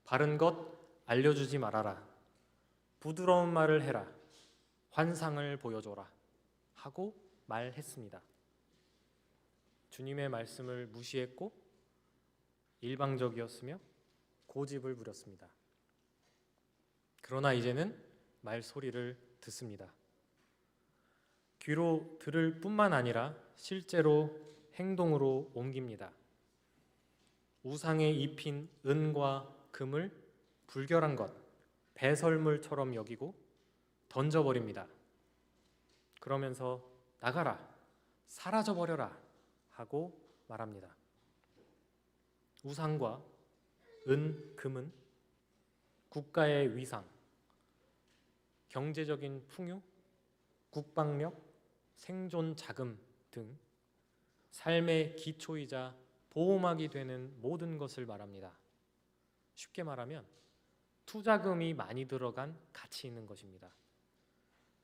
바른 것 알려주지 말아라, 부드러운 말을 해라, 환상을 보여줘라 하고 말했습니다. 주님의 말씀을 무시했고 일방적이었으며 고집을 부렸습니다. 그러나 이제는 말소리를 듣습니다. 귀로 들을 뿐만 아니라 실제로 행동으로 옮깁니다. 우상에 입힌 은과 금을 불결한 것, 배설물처럼 여기고 던져버립니다. 그러면서 나가라, 사라져버려라 하고 말합니다. 우상과 은, 금은 국가의 위상, 경제적인 풍요, 국방력, 생존 자금 등 삶의 기초이자 보호막이 되는 모든 것을 말합니다. 쉽게 말하면 투자금이 많이 들어간 가치 있는 것입니다.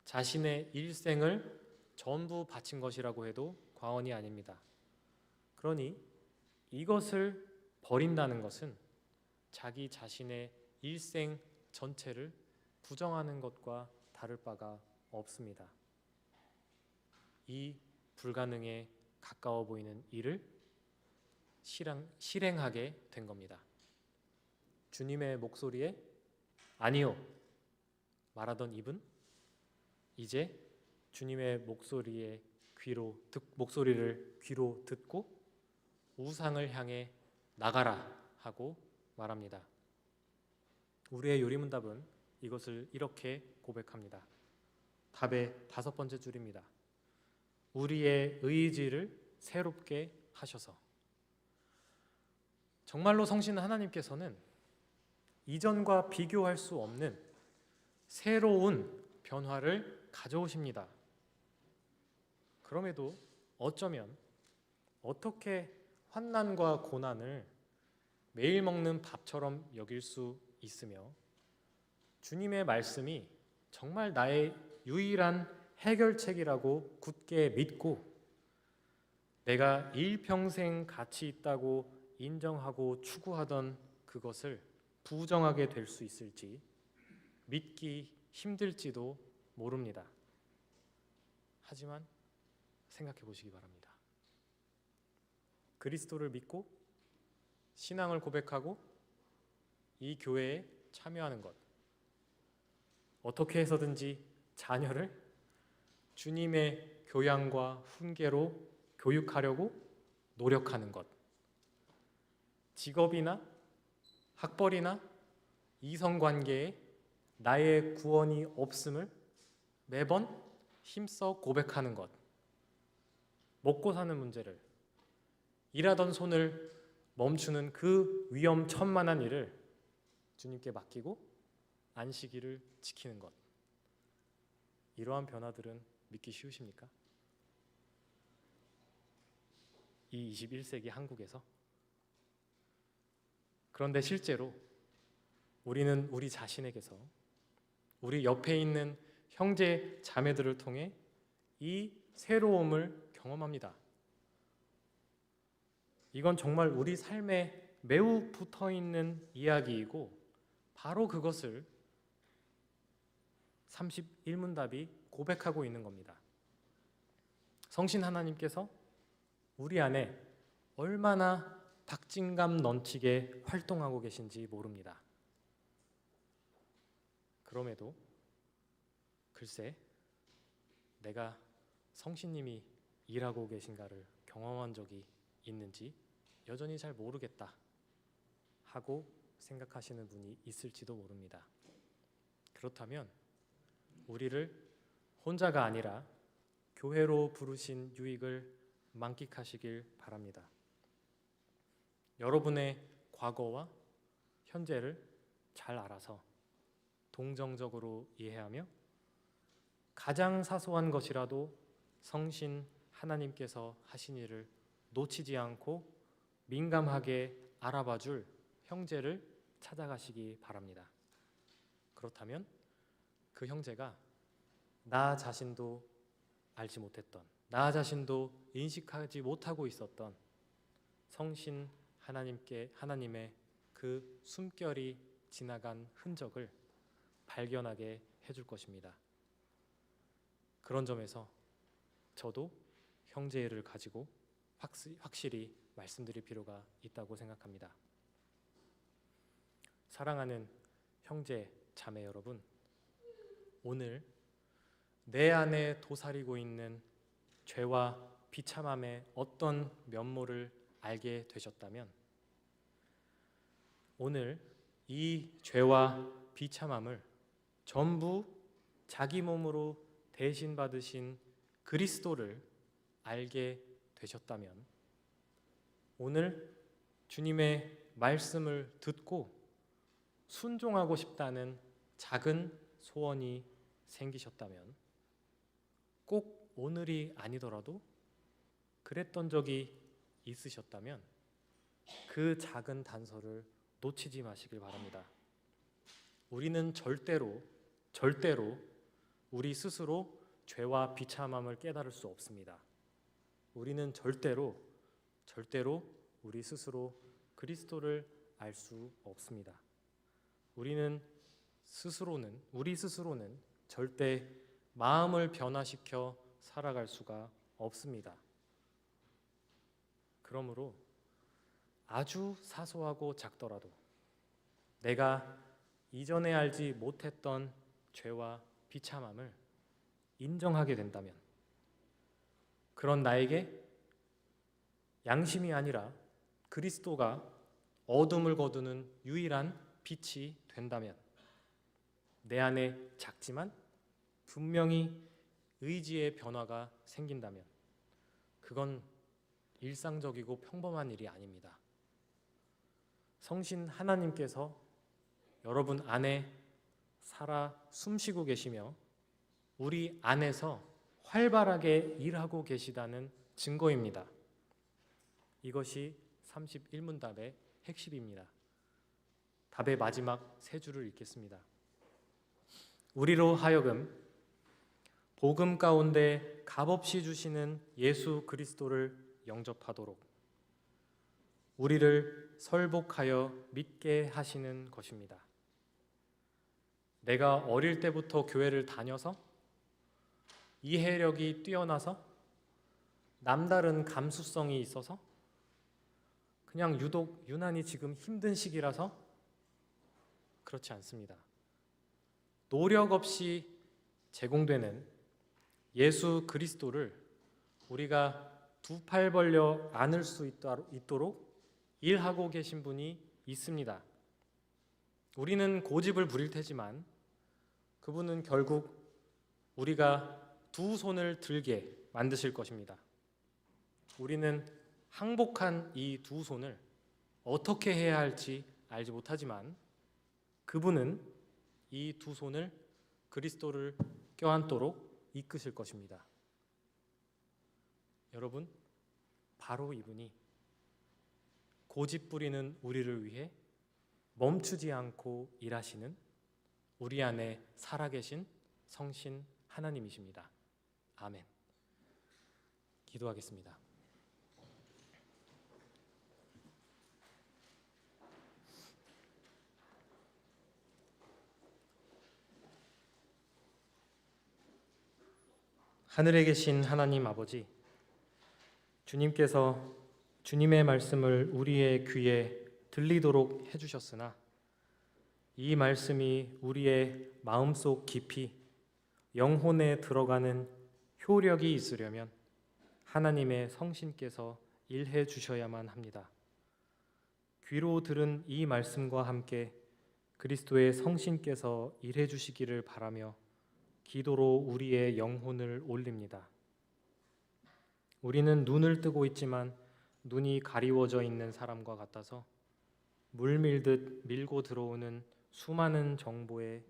자신의 일생을 전부 바친 것이라고 해도 과언이 아닙니다. 그러니 이것을 버린다는 것은 자기 자신의 일생 전체를 부정하는 것과 다를 바가 없습니다. 이 불가능에 가까워 보이는 일을 실행하게 된 겁니다. 주님의 목소리에 아니요 말하던 입은 이제 주님의 목소리를 귀로 듣고 우상을 향해 나가라 하고 말합니다. 우리의 요리문답은 이것을 이렇게 고백합니다. 답의 5번째 줄입니다. 우리의 의지를 새롭게 하셔서. 정말로 성실한 하나님께서는 이전과 비교할 수 없는 새로운 변화를 가져오십니다. 그럼에도 어쩌면 어떻게 환난과 고난을 매일 먹는 밥처럼 여길 수 있으며 주님의 말씀이 정말 나의 유일한 해결책이라고 굳게 믿고 내가 일평생 가치 있다고 인정하고 추구하던 그것을 부정하게 될 수 있을지 믿기 힘들지도 모릅니다. 하지만 생각해 보시기 바랍니다. 그리스도를 믿고 신앙을 고백하고 이 교회에 참여하는 것, 어떻게 해서든지 자녀를 주님의 교양과 훈계로 교육하려고 노력하는 것, 직업이나 학벌이나 이성관계에 나의 구원이 없음을 매번 힘써 고백하는 것, 먹고 사는 문제를, 일하던 손을 멈추는 그 위험천만한 일을 주님께 맡기고 안식일을 지키는 것, 이러한 변화들은 믿기 쉬우십니까? 이 21세기 한국에서? 그런데 실제로 우리는 우리 자신에게서 우리 옆에 있는 형제 자매들을 통해 이 새로움을 경험합니다. 이건 정말 우리 삶에 매우 붙어있는 이야기이고 바로 그것을 31문답이 고백하고 있는 겁니다. 성신 하나님께서 우리 안에 얼마나 박진감 넘치게 활동하고 계신지 모릅니다. 그럼에도 글쎄 내가 성신님이 일하고 계신가를 경험한 적이 있는지 여전히 잘 모르겠다 하고 생각하시는 분이 있을지도 모릅니다. 그렇다면 우리를 혼자가 아니라 교회로 부르신 유익을 만끽하시길 바랍니다. 여러분의 과거와 현재를 잘 알아서 동정적으로 이해하며 가장 사소한 것이라도 성신 하나님께서 하신 일을 놓치지 않고 민감하게 알아봐 줄 형제를 찾아가시기 바랍니다. 그렇다면 그 형제가 나 자신도 알지 못했던, 나 자신도 인식하지 못하고 있었던 성신 하나님의 그 숨결이 지나간 흔적을 발견하게 해줄 것입니다. 그런 점에서 저도 형제를 가지고 확실히 말씀드릴 필요가 있다고 생각합니다. 사랑하는 형제, 자매 여러분, 오늘 내 안에 도사리고 있는 죄와 비참함의 어떤 면모를 알게 되셨다면 오늘 이 죄와 비참함을 전부 자기 몸으로 대신 받으신 그리스도를 알게 되셨다면 오늘 주님의 말씀을 듣고 순종하고 싶다는 작은 소원이 생기셨다면 꼭 오늘이 아니더라도 그랬던 적이 있으셨다면 그 작은 단서를 놓치지 마시길 바랍니다. 우리는 절대로 우리 스스로 죄와 비참함을 깨달을 수 없습니다. 우리는 절대로 우리 스스로 그리스도를 알 수 없습니다. 우리 스스로는 절대 마음을 변화시켜 살아갈 수가 없습니다. 그러므로 아주 사소하고 작더라도 내가 이전에 알지 못했던 죄와 비참함을 인정하게 된다면 그런 나에게 양심이 아니라 그리스도가 어둠을 거두는 유일한 빛이 된다면 내 안에 작지만 분명히 의지의 변화가 생긴다면 그건 일상적이고 평범한 일이 아닙니다. 성신 하나님께서 여러분 안에 살아 숨쉬고 계시며 우리 안에서 활발하게 일하고 계시다는 증거입니다. 이것이 31문답의 핵심입니다. 답의 마지막 세 줄을 읽겠습니다. 우리로 하여금 복음 가운데 값없이 주시는 예수 그리스도를 영접하도록 우리를 설복하여 믿게 하시는 것입니다. 내가 어릴 때부터 교회를 다녀서 이해력이 뛰어나서 남다른 감수성이 있어서 그냥 유난히 지금 힘든 시기라서 그렇지 않습니다. 노력 없이 제공되는 예수 그리스도를 우리가 두 팔 벌려 안을 수 있도록 일하고 계신 분이 있습니다. 우리는 고집을 부릴 테지만 그분은 결국 우리가 두 손을 들게 만드실 것입니다. 우리는 항복한 이 두 손을 어떻게 해야 할지 알지 못하지만 그분은 이 두 손을 그리스도를 껴안도록 이끄실 것입니다. 여러분, 바로 이분이 고집 부리는 우리를 위해 멈추지 않고 일하시는 우리 안에 살아계신 성신 하나님이십니다. 아멘. 기도하겠습니다. 하늘에 계신 하나님 아버지, 주님께서 주님의 말씀을 우리의 귀에 들리도록 해주셨으나 이 말씀이 우리의 마음속 깊이 영혼에 들어가는 효력이 있으려면 하나님의 성신께서 일해 주셔야만 합니다. 귀로 들은 이 말씀과 함께 그리스도의 성신께서 일해 주시기를 바라며 기도로 우리의 영혼을 올립니다. 우리는 눈을 뜨고 있지만 눈이 가리워져 있는 사람과 같아서 물 밀듯 밀고 들어오는 수많은 정보에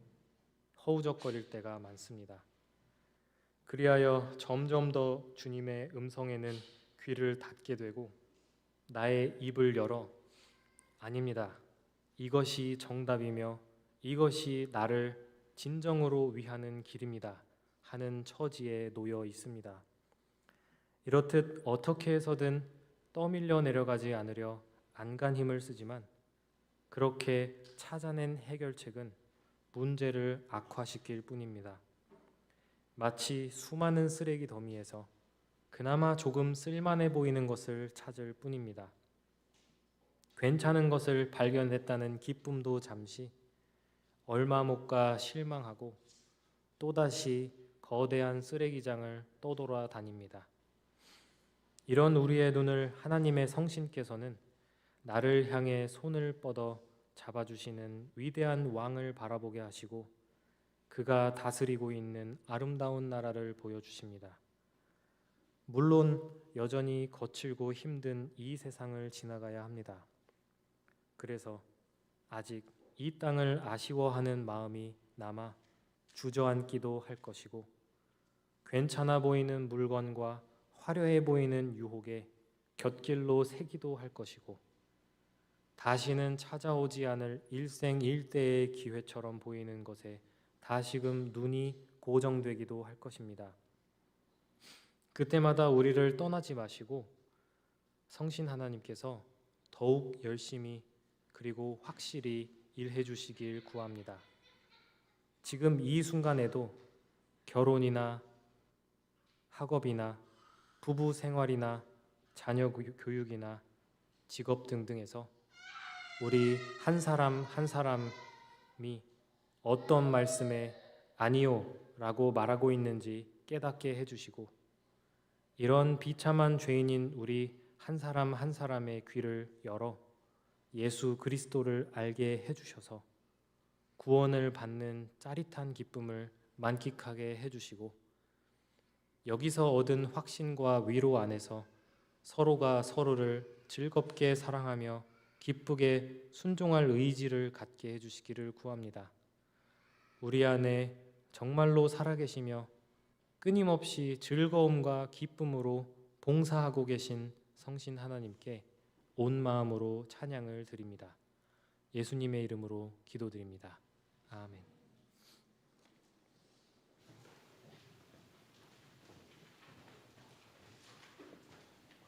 허우적거릴 때가 많습니다. 그리하여 점점 더 주님의 음성에는 귀를 닫게 되고 나의 입을 열어 아닙니다. 이것이 정답이며 이것이 나를 진정으로 위하는 길입니다. 하는 처지에 놓여 있습니다. 이렇듯 어떻게 해서든 떠밀려 내려가지 않으려 안간 힘을 쓰지만 그렇게 찾아낸 해결책은 문제를 악화시킬 뿐입니다. 마치 수많은 쓰레기 더미에서 그나마 조금 쓸만해 보이는 것을 찾을 뿐입니다. 괜찮은 것을 발견했다는 기쁨도 잠시, 얼마 못 가 실망하고 또다시 거대한 쓰레기장을 떠돌아 다닙니다. 이런 우리의 눈을 하나님의 성신께서는 나를 향해 손을 뻗어 잡아주시는 위대한 왕을 바라보게 하시고 그가 다스리고 있는 아름다운 나라를 보여주십니다. 물론 여전히 거칠고 힘든 이 세상을 지나가야 합니다. 그래서 아직 이 땅을 아쉬워하는 마음이 남아 주저앉기도 할 것이고 괜찮아 보이는 물건과 화려해 보이는 유혹에 곁길로 새기도 할 것이고 다시는 찾아오지 않을 일생일대의 기회처럼 보이는 것에 다시금 눈이 고정되기도 할 것입니다. 그때마다 우리를 떠나지 마시고 성신 하나님께서 더욱 열심히 그리고 확실히 일해 주시길 구합니다. 지금 이 순간에도 결혼이나 학업이나 부부 생활이나 자녀 교육이나 직업 등등에서 우리 한 사람 한 사람이 어떤 말씀에 아니요 라고 말하고 있는지 깨닫게 해주시고 이런 비참한 죄인인 우리 한 사람 한 사람의 귀를 열어 예수 그리스도를 알게 해주셔서 구원을 받는 짜릿한 기쁨을 만끽하게 해주시고 여기서 얻은 확신과 위로 안에서 서로가 서로를 즐겁게 사랑하며 기쁘게 순종할 의지를 갖게 해주시기를 구합니다. 우리 안에 정말로 살아계시며 끊임없이 즐거움과 기쁨으로 봉사하고 계신 성신 하나님께 온 마음으로 찬양을 드립니다. 예수님의 이름으로 기도드립니다. 아멘.